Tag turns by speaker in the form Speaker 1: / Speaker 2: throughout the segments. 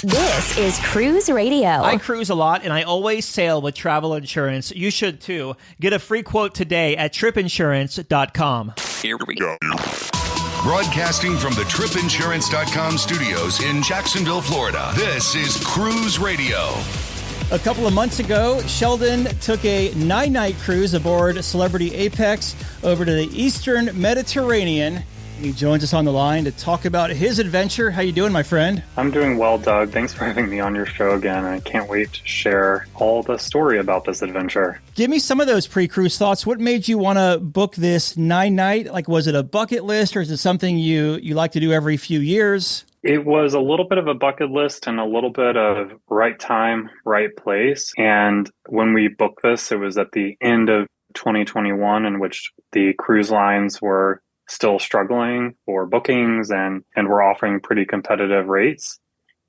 Speaker 1: This is Cruise Radio.
Speaker 2: I cruise a lot, and I always sail with travel insurance. You should too. Get a free quote today at tripinsurance.com.
Speaker 3: Here we go.
Speaker 4: Broadcasting from the tripinsurance.com studios in Jacksonville, Florida. This is Cruise Radio.
Speaker 2: A couple of months ago, Sheldon took a 9-night cruise aboard Celebrity Apex over to the Eastern Mediterranean. He joins us on the line to talk about his adventure. How you doing, my friend?
Speaker 5: I'm doing well, Doug. Thanks for having me on your show again. I can't wait to share all the story about this adventure.
Speaker 2: Give me some of those pre-cruise thoughts. What made you want to book this 9-night? Like, was it a bucket list, or is it something you like to do every few years?
Speaker 5: It was a little bit of a bucket list and a little bit of right time, right place. And when we booked this, it was at the end of 2021, in which the cruise lines were still struggling for bookings and were offering pretty competitive rates.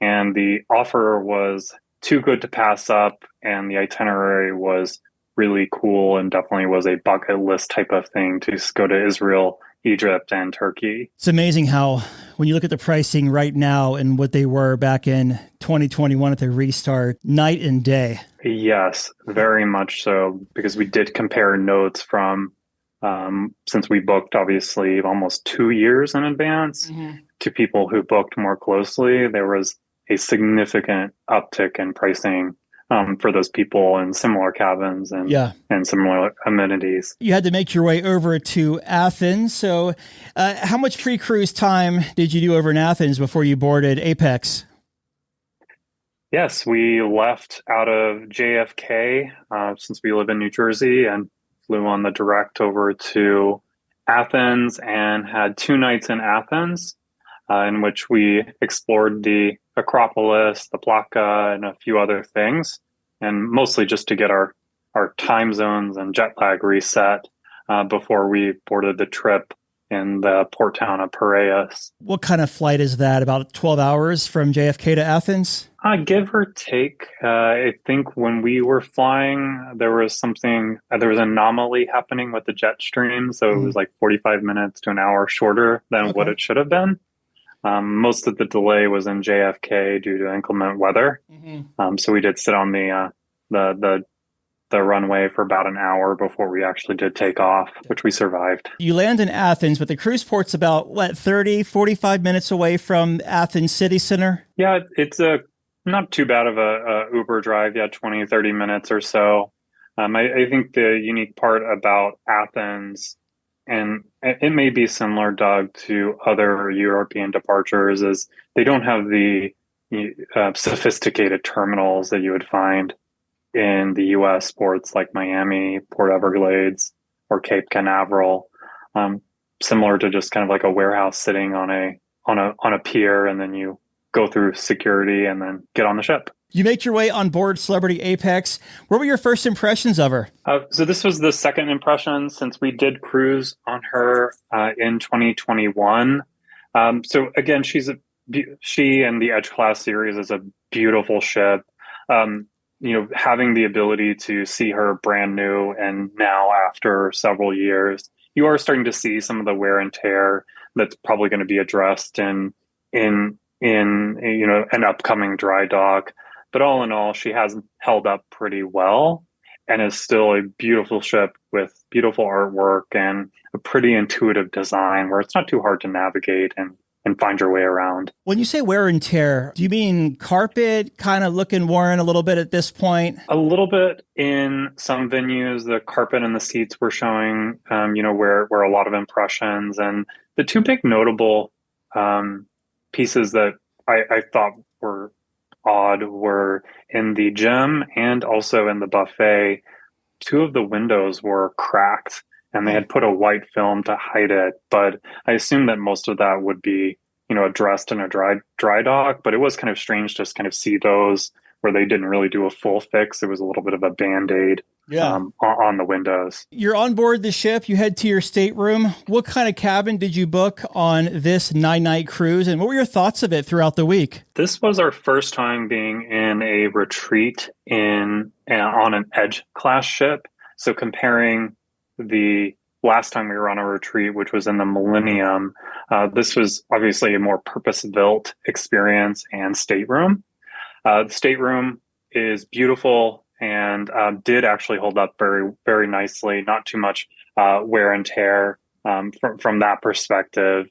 Speaker 5: And the offer was too good to pass up, and the itinerary was really cool and definitely was a bucket list type of thing to go to Israel, Egypt, and Turkey.
Speaker 2: It's amazing how, when you look at the pricing right now and what they were back in 2021 at the restart, night and day.
Speaker 5: Yes, very much so, because we did compare notes from since we booked, obviously, almost 2 years in advance to people who booked more closely. There was a significant uptick in pricing for those people in similar cabins and similar amenities.
Speaker 2: You had to make your way over to Athens. So how much pre-cruise time did you do over in Athens before you boarded Apex?
Speaker 5: Yes, we left out of JFK since we live in New Jersey, and flew on the direct over to Athens and had 2 nights in Athens, in which we explored the Acropolis, the Plaka, and a few other things, and mostly just to get our time zones and jet lag reset before we boarded the trip in the port town of Piraeus.
Speaker 2: What kind of flight is that? About 12 hours from JFK to Athens?
Speaker 5: Give or take. I think when we were flying, there was an anomaly happening with the jet stream. So it was like 45 minutes to an hour shorter than what it should have been. Most of the delay was in JFK due to inclement weather. So we did sit on the runway for about an hour before we actually did take off, which we survived.
Speaker 2: You land in Athens, but the cruise port's about, 45 minutes away from Athens city center?
Speaker 5: Yeah, it's not too bad of a Uber drive, 20, 30 minutes or so. I think the unique part about Athens, and it may be similar, Doug, to other European departures, is they don't have the sophisticated terminals that you would find in the U.S. ports like Miami, Port Everglades, or Cape Canaveral, similar to just kind of like a warehouse sitting on a pier, and then you go through security and then get on the ship.
Speaker 2: You make your way on board Celebrity Apex. What were your first impressions of her?
Speaker 5: So this was the second impression since we did cruise on her in 2021. So again, she and the Edge Class series is a beautiful ship. Having the ability to see her brand new, and now after several years, you are starting to see some of the wear and tear that's probably going to be addressed in an upcoming dry dock. But all in all, she has held up pretty well and is still a beautiful ship with beautiful artwork and a pretty intuitive design where it's not too hard to navigate and find your way around.
Speaker 2: When you say wear and tear, do you mean carpet kind of looking worn a little bit at this point?
Speaker 5: A little bit in some venues. The carpet and the seats were showing, where a lot of impressions. And the 2 big notable pieces that I thought were odd were in the gym and also in the buffet. 2 of the windows were cracked, and they had put a white film to hide it. But I assume that most of that would be, addressed in a dry dock. But it was kind of strange to just kind of see those where they didn't really do a full fix. It was a little bit of a Band-Aid on the windows.
Speaker 2: You're on board the ship. You head to your stateroom. What kind of cabin did you book on this 9-night cruise? And what were your thoughts of it throughout the week?
Speaker 5: This was our first time being in a retreat on an Edge class ship. So comparing the last time we were on a retreat, which was in the Millennium, this was obviously a more purpose-built experience and stateroom. The stateroom is beautiful and did actually hold up very, very nicely. Not too much wear and tear from that perspective.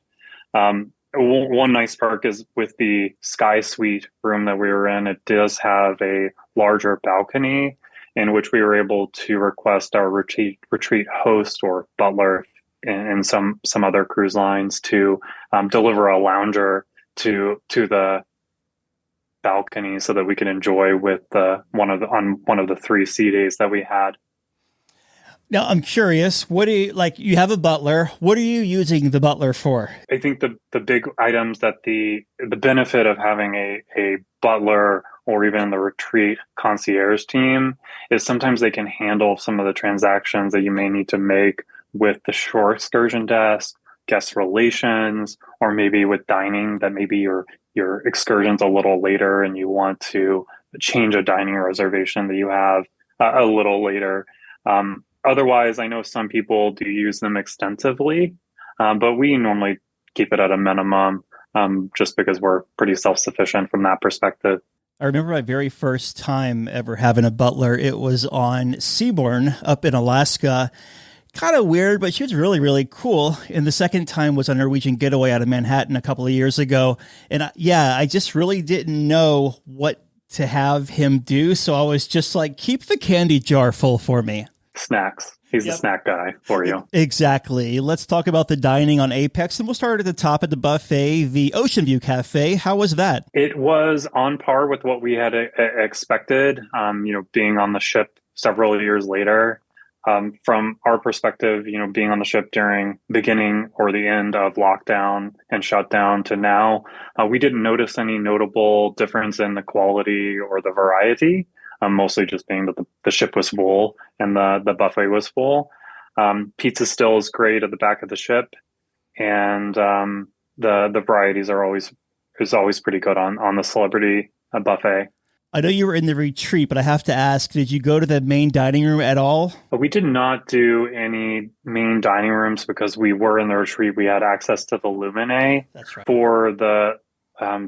Speaker 5: One nice perk is with the Sky Suite room that we were in, it does have a larger balcony in which we were able to request our retreat host or butler in some other cruise lines to deliver a lounger to the balcony so that we could enjoy with one of the 3 sea days that we had.
Speaker 2: Now, I'm curious, what do you, like, you have a butler. What are you using the butler for?
Speaker 5: I think the big items that the benefit of having a butler or even the retreat concierge team is sometimes they can handle some of the transactions that you may need to make with the shore excursion desk, guest relations, or maybe with dining, that maybe your excursion's a little later and you want to change a dining reservation that you have a little later. Otherwise, I know some people do use them extensively, but we normally keep it at a minimum just because we're pretty self-sufficient from that perspective.
Speaker 2: I remember my very first time ever having a butler. It was on Seabourn up in Alaska. Kind of weird, but she was really, really cool. And the second time was on Norwegian Getaway out of Manhattan a couple of years ago. And I just really didn't know what to have him do. So I was just like, keep the candy jar full for me.
Speaker 5: Snacks. He's the snack guy for you.
Speaker 2: Exactly. Let's talk about the dining on Apex. And we'll start at the top at the buffet, the Ocean View Cafe. How was that?
Speaker 5: It was on par with what we had expected, being on the ship several years later. From our perspective, being on the ship during beginning or the end of lockdown and shutdown to now, we didn't notice any notable difference in the quality or the variety. Mostly just being that the ship was full and the buffet was full. Pizza still is great at the back of the ship, and the varieties are always pretty good on the celebrity buffet.
Speaker 2: I know you were in the retreat, but I have to ask, did you go to the main dining room at all?
Speaker 5: We did not do any main dining rooms because we were in the retreat. We had access to the Lumine.
Speaker 2: That's right.
Speaker 5: For the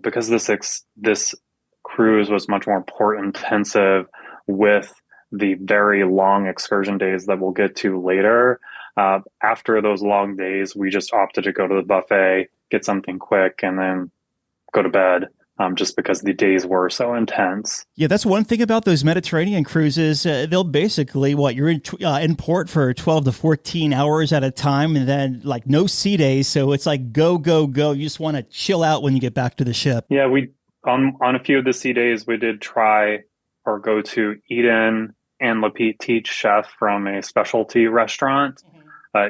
Speaker 5: because this cruise was much more port intensive with the very long excursion days that we'll get to later. After those long days, we just opted to go to the buffet, get something quick, and then go to bed. Just because the days were so intense.
Speaker 2: Yeah, that's one thing about those Mediterranean cruises. They'll basically, you're in port for 12 to 14 hours at a time, and then like no sea days. So it's like go, go, go. You just want to chill out when you get back to the ship.
Speaker 5: Yeah, we on a few of the sea days, we did try or go to Eden and Le Petit Chef from a specialty restaurant.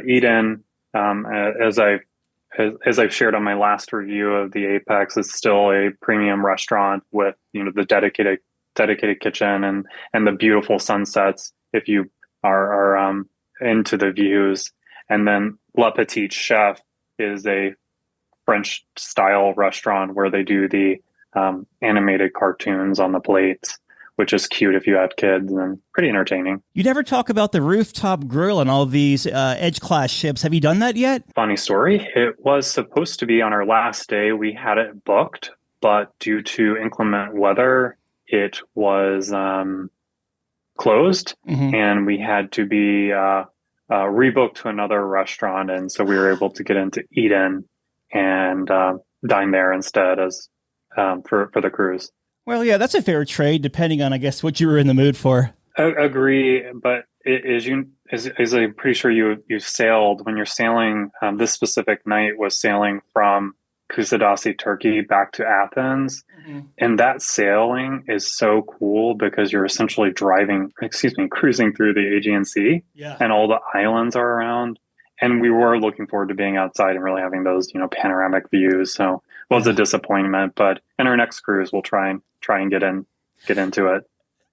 Speaker 5: Eden, as I've shared on my last review of the Apex, is still a premium restaurant with the dedicated kitchen and the beautiful sunsets if you are into the views. And then Le Petit Chef is a French style restaurant where they do the animated cartoons on the plates, which is cute if you had kids and pretty entertaining.
Speaker 2: You never talk about the rooftop grill on all these Edge-class ships. Have you done that yet?
Speaker 5: Funny story. It was supposed to be on our last day. We had it booked, but due to inclement weather, it was closed, and we had to be rebooked to another restaurant. And so we were able to get into Eden and dine there instead as for the cruise.
Speaker 2: Well, yeah, that's a fair trade, depending on, I guess, what you were in the mood for.
Speaker 5: Agree, but as I'm pretty sure you sailed, when you're sailing, this specific night was sailing from Kusadasi, Turkey, back to Athens. And that sailing is so cool because you're essentially cruising through the Aegean Sea, and all the islands are around. And we were looking forward to being outside and really having those, panoramic views. So it was a disappointment, but in our next cruise, we'll try and get into it.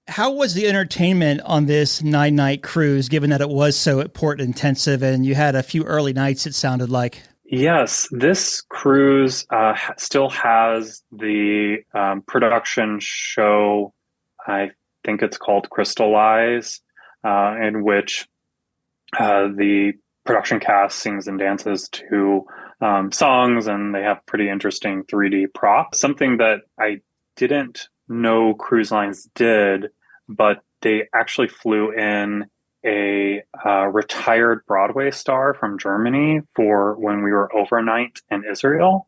Speaker 2: How was the entertainment on this 9-night cruise, given that it was so port intensive and you had a few early nights, it sounded like?
Speaker 5: Yes, this cruise still has the production show, I think it's called Crystallize, in which the production cast sings and dances to songs, and they have pretty interesting 3D props. Something that I didn't no cruise lines did, but they actually flew in a retired Broadway star from Germany for when we were overnight in Israel,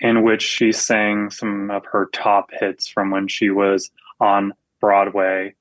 Speaker 5: in which she sang some of her top hits from when she was on Broadway.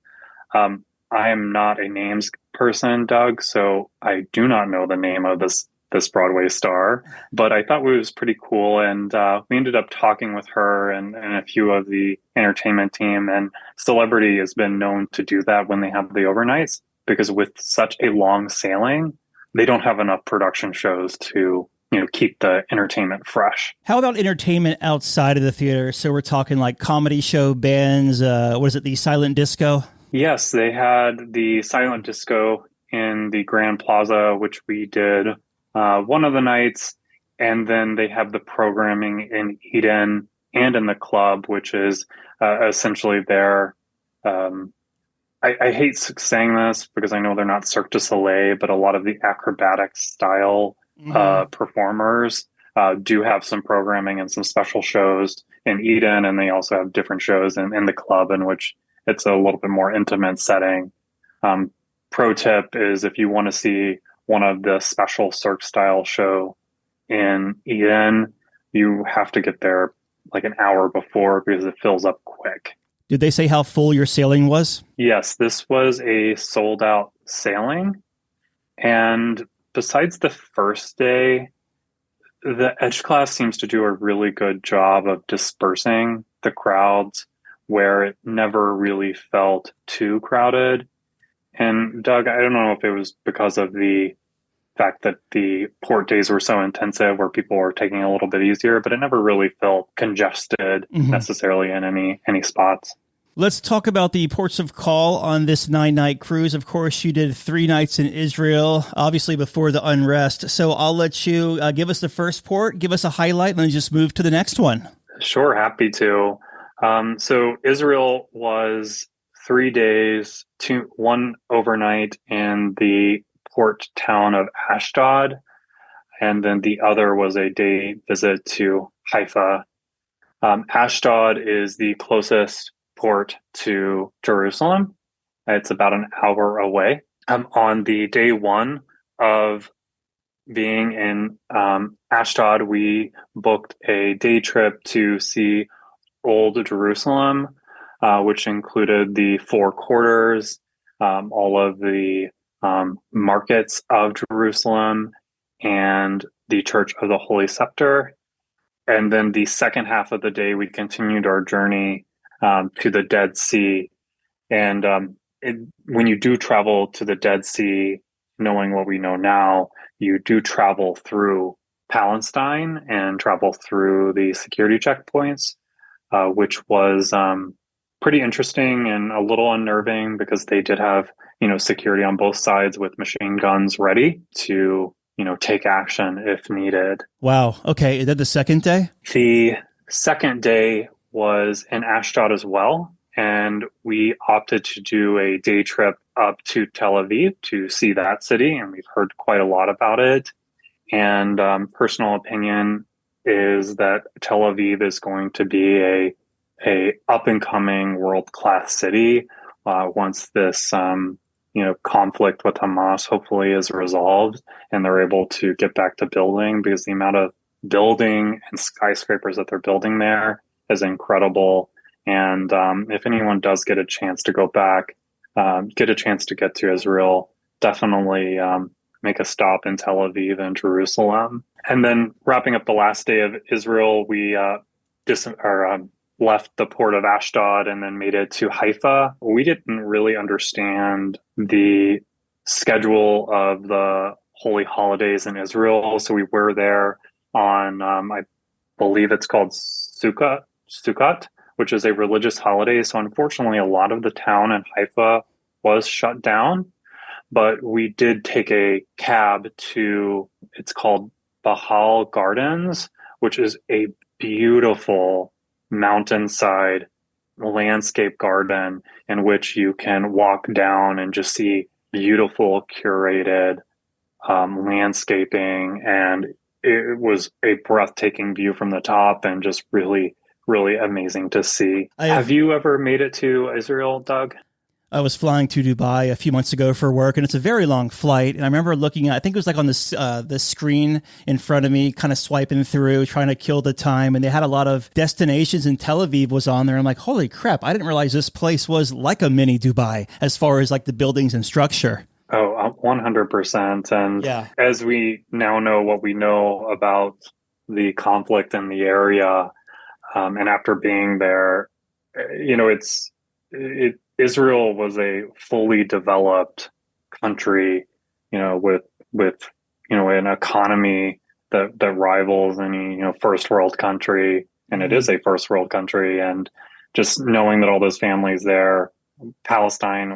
Speaker 5: I am not a names person, Doug, so I do not know the name of this Broadway star, but I thought it was pretty cool. And we ended up talking with her and a few of the entertainment team. And Celebrity has been known to do that when they have the overnights, because with such a long sailing, they don't have enough production shows to keep the entertainment fresh.
Speaker 2: How about entertainment outside of the theater? So we're talking like comedy show, bands, what is it, the silent disco?
Speaker 5: Yes, they had the silent disco in the Grand Plaza, which we did one of the nights. And then they have the programming in Eden and in the club, which is essentially their I hate saying this because I know they're not Cirque du Soleil, but a lot of the acrobatic style performers do have some programming and some special shows in Eden, and they also have different shows in the club in which it's a little bit more intimate setting. Pro tip is if you want to see one of the special Cirque style show in Eden, you have to get there like an hour before because it fills up quick.
Speaker 2: Did they say how full your sailing was?
Speaker 5: Yes, this was a sold out sailing. And besides the first day, the Edge class seems to do a really good job of dispersing the crowds where it never really felt too crowded. And Doug, I don't know if it was because of the fact that the port days were so intensive where people were taking a little bit easier, but it never really felt congested necessarily in any spots.
Speaker 2: Let's talk about the ports of call on this 9-night cruise. Of course, you did 3 nights in Israel, obviously before the unrest. So I'll let you give us the first port, give us a highlight, and then just move to the next one.
Speaker 5: Sure, happy to. So Israel was 3 days, 1 overnight in the port town of Ashdod, and then the other was a day visit to Haifa. Ashdod is the closest port to Jerusalem. It's about an hour away. On the day 1 of being in Ashdod, we booked a day trip to see Old Jerusalem, which included the 4 quarters, all of the markets of Jerusalem, and the Church of the Holy Sepulchre. And then the second half of the day, we continued our journey to the Dead Sea. And when you do travel to the Dead Sea, knowing what we know now, you do travel through Palestine and travel through the security checkpoints, which was pretty interesting and a little unnerving because they did have, security on both sides with machine guns ready to, take action if needed.
Speaker 2: Wow. Okay. Is that the second day?
Speaker 5: The second day was in Ashdod as well. And we opted to do a day trip up to Tel Aviv to see that city. And we've heard quite a lot about it. And personal opinion is that Tel Aviv is going to be a up and coming world-class city once this conflict with Hamas hopefully is resolved and they're able to get back to building, because the amount of building and skyscrapers that they're building there is incredible. And if anyone does get a chance to go back, get a chance to get to Israel, definitely make a stop in Tel Aviv and Jerusalem. And then wrapping up the last day of Israel, we left the port of Ashdod and then made it to Haifa. We didn't really understand the schedule of the holy holidays in Israel. So we were there on, I believe it's called Sukkot, which is a religious holiday. So unfortunately, a lot of the town in Haifa was shut down. But we did take a cab to, it's called Bahal Gardens, which is a beautiful mountainside landscape garden in which you can walk down and just see beautiful curated landscaping. And it was a breathtaking view from the top and just really really amazing to see. Have you ever made it to Israel, Doug?
Speaker 2: I was flying to Dubai a few months ago for work, and it's a very long flight. And I remember looking at, I think it was like on this the screen in front of me, kind of swiping through, trying to kill the time. And they had a lot of destinations, and Tel Aviv was on there. I'm like, holy crap, I didn't realize this place was like a mini Dubai as far as like the buildings and structure.
Speaker 5: Oh, 100%. And as we now know what we know about the conflict in the area, and after being there, Israel was a fully developed country, with an economy that rivals any first world country, and it is a first world country. And just knowing that all those families there, Palestine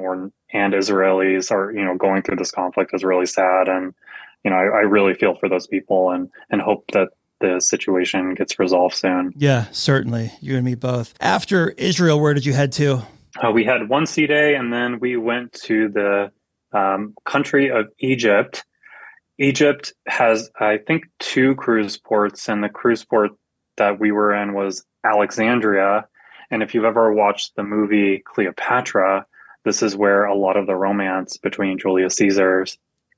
Speaker 5: and Israelis, are going through this conflict is really sad. And I really feel for those people and hope that the situation gets resolved soon.
Speaker 2: Yeah, certainly. You and me both. After Israel, where did you head to?
Speaker 5: We had one sea day, and then we went to the country of Egypt. Egypt has, I think, 2 cruise ports, and the cruise port that we were in was Alexandria. And if you've ever watched the movie Cleopatra, this is where a lot of the romance between Julius Caesar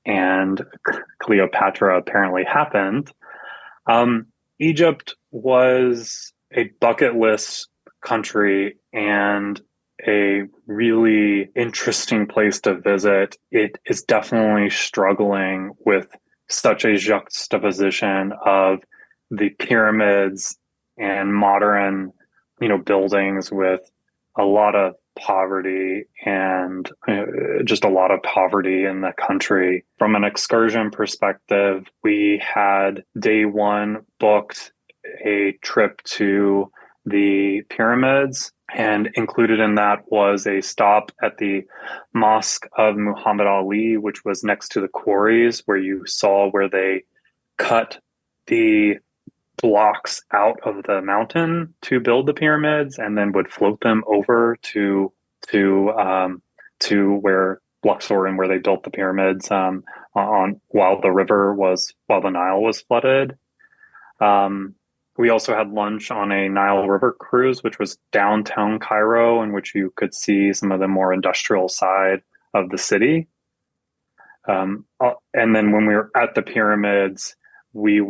Speaker 5: and Cleopatra apparently happened. Egypt was a bucket list country and a really interesting place to visit. It is definitely struggling with such a juxtaposition of the pyramids and modern, buildings, with a lot of poverty and just a lot of poverty in the country. From an excursion perspective, we had day 1 booked a trip to the pyramids, and included in that was a stop at the Mosque of Muhammad Ali, which was next to the quarries, where you saw where they cut the blocks out of the mountain to build the pyramids, and then would float them over to where Luxor and where they built the pyramids while the Nile was flooded. We also had lunch on a Nile River cruise, which was downtown Cairo, in which you could see some of the more industrial side of the city. And then when we were at the pyramids, we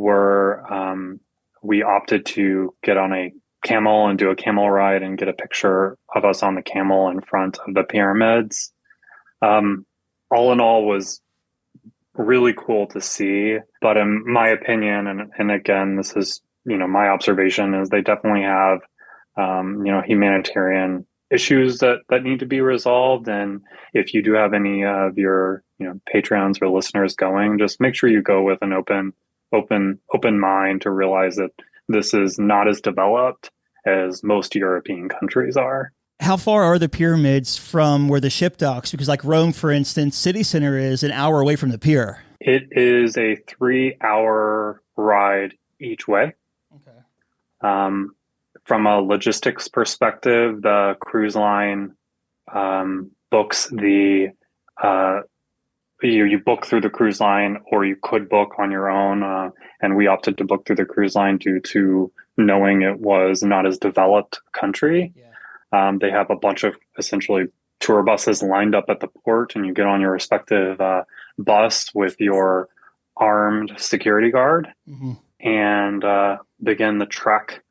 Speaker 5: opted to get on a camel and do a camel ride and get a picture of us on the camel in front of the pyramids. All in all, was really cool to see. But in my opinion, and again, this is my observation, is they definitely have humanitarian issues that need to be resolved. And if you do have any of your patrons or listeners going, just make sure you go with an open mind to realize that this is not as developed as most European countries are.
Speaker 2: How far are the pyramids from where the ship docks? Because like Rome, for instance, city center is an hour away from the pier.
Speaker 5: It is a 3-hour ride each way. Okay. From a logistics perspective, the cruise line books the you book through the cruise line, or you could book on your own. And we opted to book through the cruise line due to knowing it was not as developed country. Yeah. They have a bunch of essentially tour buses lined up at the port, and you get on your respective bus with your armed security guard, and begin the trek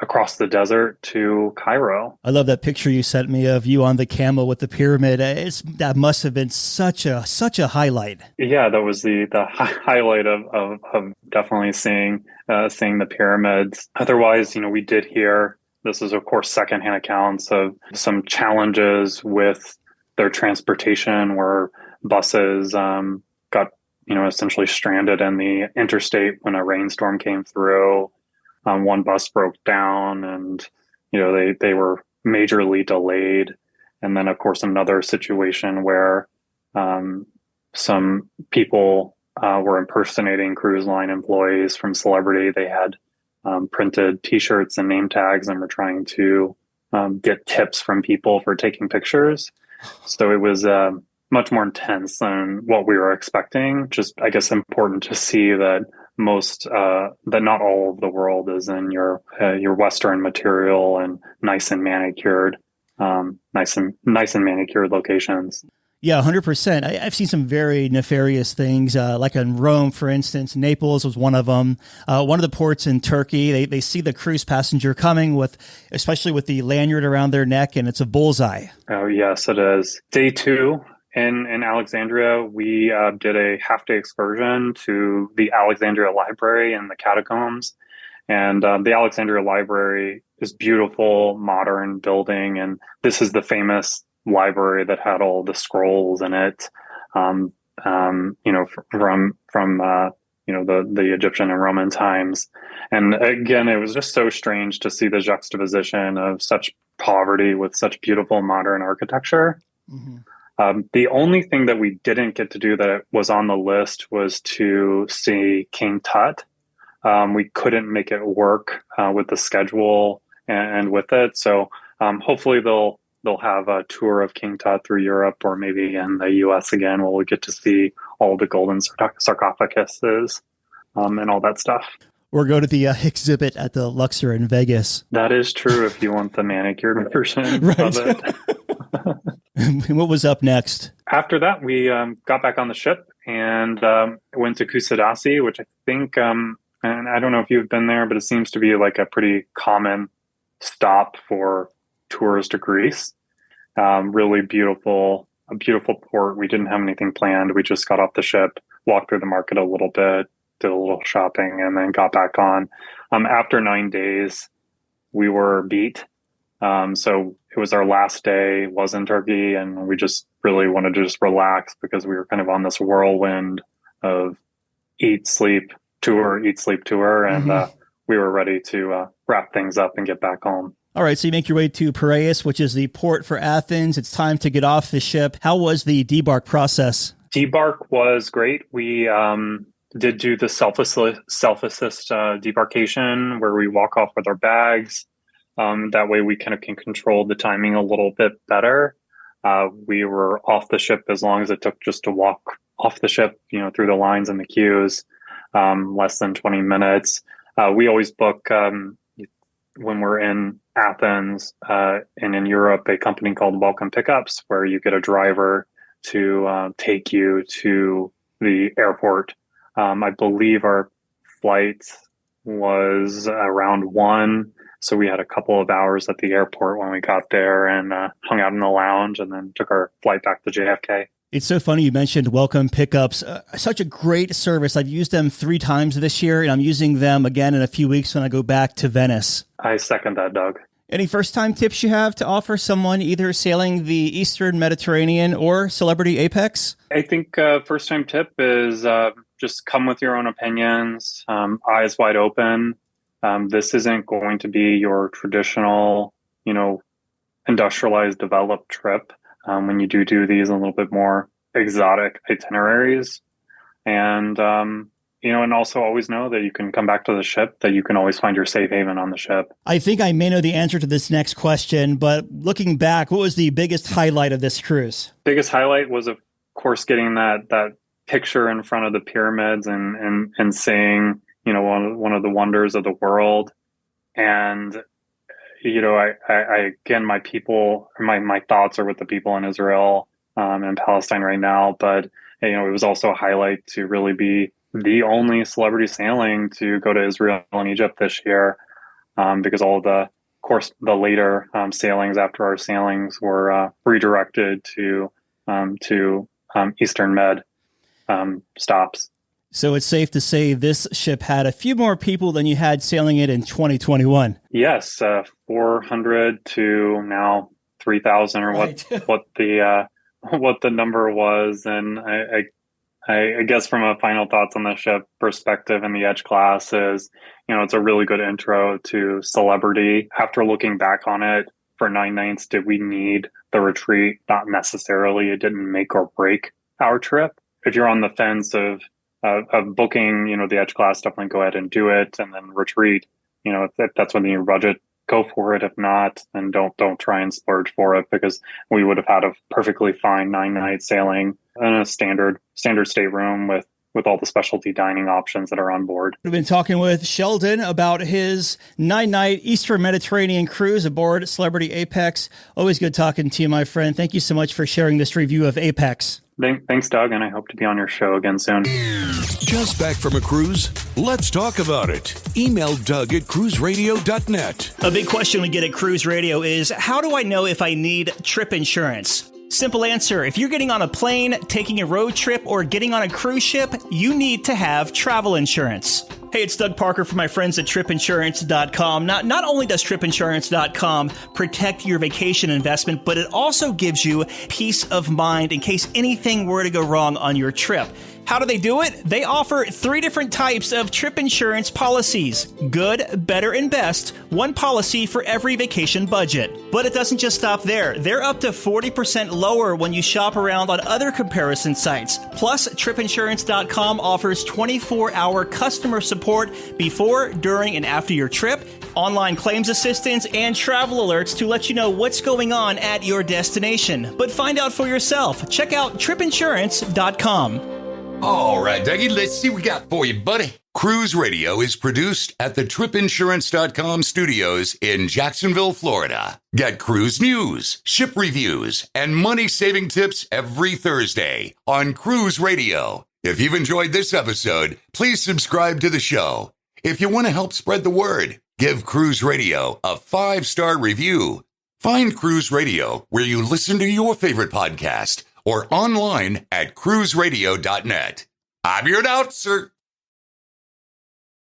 Speaker 5: across the desert to Cairo.
Speaker 2: I love that picture you sent me of you on the camel with the pyramid. That must have been such a highlight.
Speaker 5: Yeah, that was the highlight of definitely seeing the pyramids. Otherwise, we did hear, this is of course secondhand accounts of some challenges with their transportation, where buses got essentially stranded in the interstate when a rainstorm came through. One bus broke down, and they were majorly delayed. And then, of course, another situation where some people were impersonating cruise line employees from Celebrity. They had printed T-shirts and name tags, and were trying to get tips from people for taking pictures. So it was much more intense than what we were expecting. Just, I guess, important to see that that not all of the world is in your Western material and nice and manicured, nice and manicured locations.
Speaker 2: Yeah, 100%. I've seen some very nefarious things, like in Rome, for instance. Naples was one of them. One of the ports in Turkey, they see the cruise passenger coming especially with the lanyard around their neck, and it's a bullseye.
Speaker 5: Oh, yes, it is. Day 2 in Alexandria, we did a half-day excursion to the Alexandria Library and the catacombs. And the Alexandria Library is beautiful, modern building, and this is the famous library that had all the scrolls in it, from the Egyptian and Roman times. And again, it was just so strange to see the juxtaposition of such poverty with such beautiful modern architecture. Mm-hmm. The only thing that we didn't get to do that was on the list was to see King Tut. We couldn't make it work with the schedule and with it. So hopefully they'll have a tour of King Tut through Europe, or maybe in the US again, where we'll get to see all the golden sarcophaguses and all that stuff.
Speaker 2: Or go to the exhibit at the Luxor in Vegas.
Speaker 5: That is true if you want the manicured version of it.
Speaker 2: What was up next?
Speaker 5: After that, we got back on the ship and went to Kusadasi, which I think, and I don't know if you've been there, but it seems to be like a pretty common stop for tours to Greece. Really beautiful, a beautiful port. We didn't have anything planned. We just got off the ship, walked through the market a little bit, did a little shopping, and then got back on. After 9 days, we were beat. So it was our last day, was in Turkey, and we just really wanted to just relax because we were kind of on this whirlwind of eat, sleep, tour, and we were ready to wrap things up and get back home.
Speaker 2: All right, so you make your way to Piraeus, which is the port for Athens. It's time to get off the ship. How was the debark process?
Speaker 5: Debark was great. We did do the self-assist debarkation where we walk off with our bags. That way we kind of can control the timing a little bit better. We were off the ship as long as it took just to walk off the ship, through the lines and the queues, less than 20 minutes. We always book, when we're in Athens and in Europe, a company called Welcome Pickups, where you get a driver to take you to the airport. I believe our flight was around 1. So we had a couple of hours at the airport when we got there and hung out in the lounge and then took our flight back to JFK.
Speaker 2: It's so funny you mentioned Welcome Pickups. Such a great service. I've used them 3 times this year, and I'm using them again in a few weeks when I go back to Venice.
Speaker 5: I second that, Doug.
Speaker 2: Any first-time tips you have to offer someone either sailing the Eastern Mediterranean or Celebrity Apex?
Speaker 5: I think first-time tip is just come with your own opinions, eyes wide open. This isn't going to be your traditional, industrialized, developed trip. When you do these a little bit more exotic itineraries, and and also always know that you can come back to the ship, that you can always find your safe haven on the ship.
Speaker 2: I think I may know the answer to this next question, but looking back, what was the biggest highlight of this cruise? Biggest
Speaker 5: highlight was, of course, getting that picture in front of the pyramids and seeing, one of the wonders of the world. And I again, my people, my thoughts are with the people in Israel and Palestine right now. But, it was also a highlight to really be the only celebrity sailing to go to Israel and Egypt this year, because all the later sailings after our sailings were redirected to Eastern Med stops.
Speaker 2: So it's safe to say this ship had a few more people than you had sailing it in 2021.
Speaker 5: Yes, 400 to now 3,000, or right. what the number was. And I guess from a final thoughts on the ship perspective in the Edge class is, it's a really good intro to celebrity. After looking back on it, for 9 nights, did we need the retreat? Not necessarily. It didn't make or break our trip. If you're on the fence of booking, the Edge class, definitely go ahead and do it, and then retreat. If that's within your budget, go for it. If not, then don't try and splurge for it, because we would have had a perfectly fine 9 night sailing in a standard stateroom with with all the specialty dining options that are on board.
Speaker 2: We've been talking with Sheldon about his 9-night Eastern Mediterranean cruise aboard Celebrity Apex. Always good talking to you, my friend. Thank you so much for sharing this review of Apex.
Speaker 5: Thanks, Doug, and I hope to be on your show again soon.
Speaker 4: Just back from a cruise? Let's talk about it. Email Doug at cruiseradio.net.
Speaker 2: A big question we get at Cruise Radio is, how do I know if I need trip insurance? Simple answer. If you're getting on a plane, taking a road trip, or getting on a cruise ship, you need to have travel insurance. Hey, it's Doug Parker from my friends at tripinsurance.com. Not only does tripinsurance.com protect your vacation investment, but it also gives you peace of mind in case anything were to go wrong on your trip. How do they do it? They offer 3 different types of trip insurance policies. Good, better, and best. One policy for every vacation budget. But it doesn't just stop there. They're up to 40% lower when you shop around on other comparison sites. Plus, tripinsurance.com offers 24-hour customer support before, during, and after your trip, online claims assistance, and travel alerts to let you know what's going on at your destination. But find out for yourself. Check out tripinsurance.com.
Speaker 4: All right, Dougie, let's see what we got for you, buddy. Cruise Radio is produced at the tripinsurance.com studios in Jacksonville, Florida. Get cruise news, ship reviews, and money-saving tips every Thursday on Cruise Radio. If you've enjoyed this episode, please subscribe to the show. If you want to help spread the word, give Cruise Radio a 5-star review. Find Cruise Radio where you listen to your favorite podcast or online at cruiseradio.net. I'm your announcer,